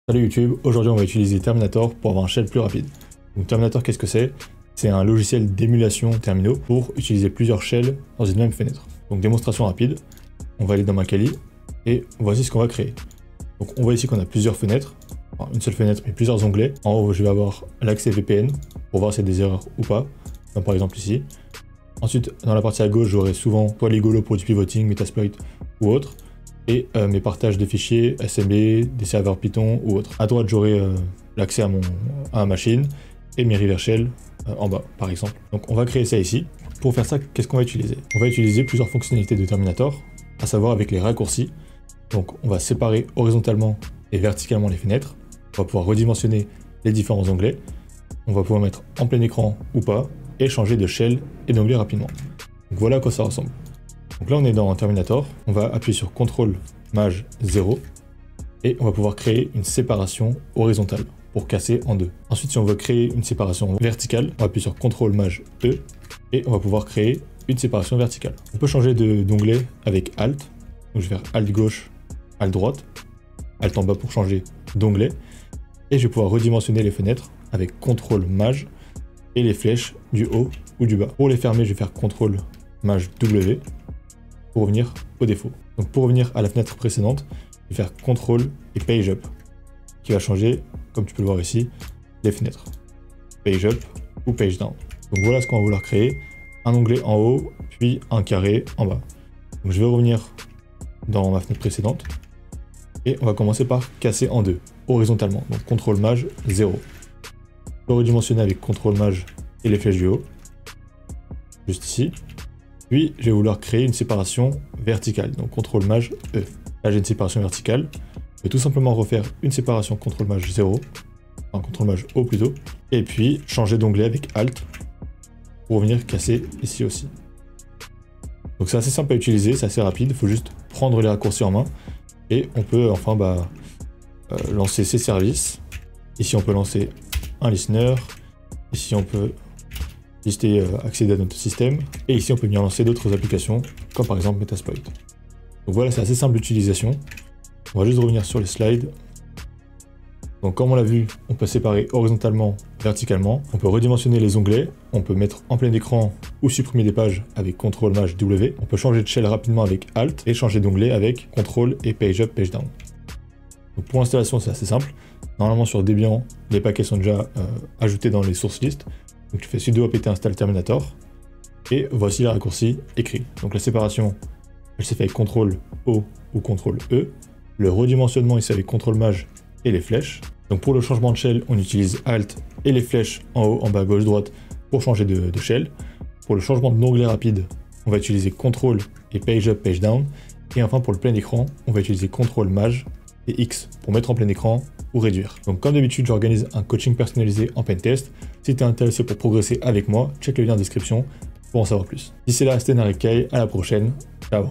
Salut YouTube, aujourd'hui on va utiliser Terminator pour avoir un shell plus rapide. Donc Terminator, qu'est-ce que c'est? C'est un logiciel d'émulation terminaux pour utiliser plusieurs shells dans une même fenêtre. Donc démonstration rapide, on va aller dans Macali et voici ce qu'on va créer. Donc on voit ici qu'on a plusieurs fenêtres, enfin, une seule fenêtre mais plusieurs onglets. En haut je vais avoir l'accès VPN pour voir s'il y a des erreurs ou pas, comme par exemple ici. Ensuite dans la partie à gauche j'aurai souvent soit Ligolo pour du pivoting, Metasploit ou autre. Et mes partages de fichiers, SMB, des serveurs Python ou autres. À droite, j'aurai l'accès à ma machine et mes reverse shell en bas, par exemple. Donc on va créer ça ici. Pour faire ça, qu'est-ce qu'on va utiliser? On va utiliser plusieurs fonctionnalités de Terminator, à savoir avec les raccourcis. Donc on va séparer horizontalement et verticalement les fenêtres. On va pouvoir redimensionner les différents onglets. On va pouvoir mettre en plein écran ou pas, et changer de shell et d'onglet rapidement. Donc voilà à quoi ça ressemble. Donc là on est dans Terminator, on va appuyer sur CTRL Maj 0 et on va pouvoir créer une séparation horizontale pour casser en deux. Ensuite si on veut créer une séparation verticale, on va appuyer sur CTRL Maj E et on va pouvoir créer une séparation verticale. On peut changer d'onglet avec Alt, donc je vais faire Alt gauche, Alt droite, Alt en bas pour changer d'onglet et je vais pouvoir redimensionner les fenêtres avec CTRL Maj et les flèches du haut ou du bas. Pour les fermer je vais faire CTRL Maj W pour revenir au défaut. Donc pour revenir à la fenêtre précédente, je vais faire CTRL et Page Up, qui va changer, comme tu peux le voir ici, les fenêtres. Page Up ou Page Down. Donc voilà ce qu'on va vouloir créer. Un onglet en haut, puis un carré en bas. Donc je vais revenir dans ma fenêtre précédente, et on va commencer par casser en deux, horizontalement. Donc CTRL Maj 0. Je peux redimensionner avec CTRL Maj et les flèches du haut, juste ici. Puis, je vais vouloir créer une séparation verticale, donc CTRL Maj E. Là, j'ai une séparation verticale. Je vais tout simplement refaire une séparation CTRL Maj 0, enfin CTRL Maj O plutôt, et puis changer d'onglet avec Alt pour venir casser ici aussi. Donc c'est assez simple à utiliser, c'est assez rapide, il faut juste prendre les raccourcis en main, et on peut enfin lancer ses services. Ici, on peut lancer un listener, ici on peut lister, accéder à notre système, et ici on peut venir lancer d'autres applications, comme par exemple Metasploit. Donc voilà, c'est assez simple d'utilisation. On va juste revenir sur les slides. Donc comme on l'a vu, on peut séparer horizontalement, verticalement, on peut redimensionner les onglets, on peut mettre en plein écran ou supprimer des pages avec CTRL Maj W, on peut changer de shell rapidement avec Alt, et changer d'onglet avec CTRL et Page Up, Page Down. Donc pour l'installation, c'est assez simple. Normalement sur Debian, les paquets sont déjà ajoutés dans les sources list. Donc tu fais sudo apt install Terminator, et voici les raccourcis écrits. Donc la séparation, elle s'est fait avec CTRL O ou CTRL E. Le redimensionnement ici avec CTRL Maj et les flèches. Donc pour le changement de shell, on utilise Alt et les flèches en haut, en bas, gauche, droite pour changer de shell. Pour le changement d'onglet rapide, on va utiliser CTRL et Page Up, Page Down. Et enfin pour le plein écran, on va utiliser CTRL Maj et X pour mettre en plein écran ou réduire. Donc comme d'habitude, j'organise un coaching personnalisé en pentest. Si tu es intéressé pour progresser avec moi, check le lien en description pour en savoir plus. D'ici là, c'était Narik Kai, à la prochaine, ciao.